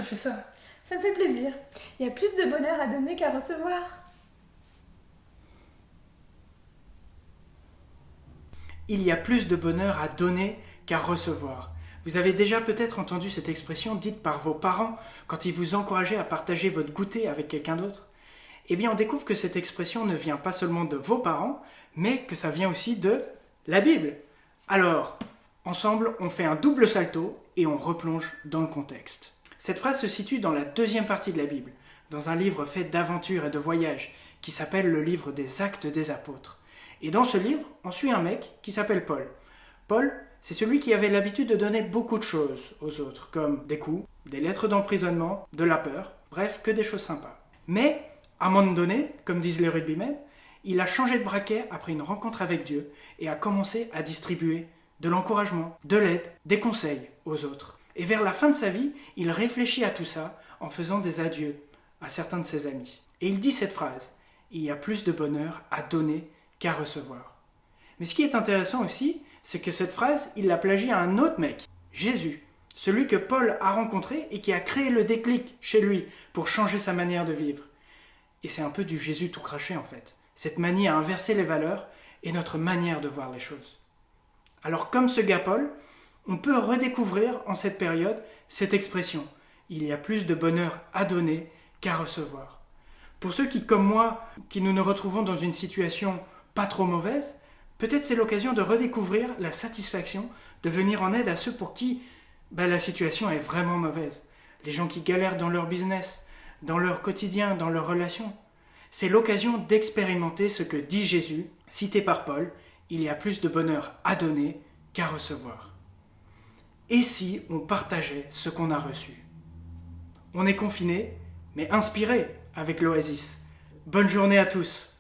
fait ça. Ça me fait plaisir. Il y a plus de bonheur à donner qu'à recevoir. Il y a plus de bonheur à donner qu'à recevoir. Vous avez déjà peut-être entendu cette expression dite par vos parents quand ils vous encourageaient à partager votre goûter avec quelqu'un d'autre. Eh bien, on découvre que cette expression ne vient pas seulement de vos parents, mais que ça vient aussi de la Bible. Alors, ensemble, on fait un double salto et on replonge dans le contexte. Cette phrase se situe dans la deuxième partie de la Bible, dans un livre fait d'aventures et de voyages, qui s'appelle le livre des Actes des Apôtres. Et dans ce livre, on suit un mec qui s'appelle Paul. Paul, c'est celui qui avait l'habitude de donner beaucoup de choses aux autres, comme des coups, des lettres d'emprisonnement, de la peur, bref, que des choses sympas. Mais, à un moment donné, comme disent les rugbymen, il a changé de braquet après une rencontre avec Dieu et a commencé à distribuer de l'encouragement, de l'aide, des conseils aux autres. Et vers la fin de sa vie, il réfléchit à tout ça en faisant des adieux à certains de ses amis. Et il dit cette phrase, « Il y a plus de bonheur à donner qu'à recevoir ». Mais ce qui est intéressant aussi, c'est que cette phrase, il l'a plagiée à un autre mec, Jésus, celui que Paul a rencontré et qui a créé le déclic chez lui pour changer sa manière de vivre. Et c'est un peu du Jésus tout craché en fait, cette manie à inverser les valeurs et notre manière de voir les choses. Alors comme ce gars Paul, on peut redécouvrir en cette période cette expression « Il y a plus de bonheur à donner qu'à recevoir ». Pour ceux qui, comme moi, qui nous retrouvons dans une situation pas trop mauvaise, peut-être c'est l'occasion de redécouvrir la satisfaction de venir en aide à ceux pour qui la situation est vraiment mauvaise. Les gens qui galèrent dans leur business, dans leur quotidien, dans leurs relations. C'est l'occasion d'expérimenter ce que dit Jésus, cité par Paul, « Il y a plus de bonheur à donner qu'à recevoir ». Et si on partageait ce qu'on a reçu? On est confiné, mais inspiré avec l'Oasis. Bonne journée à tous!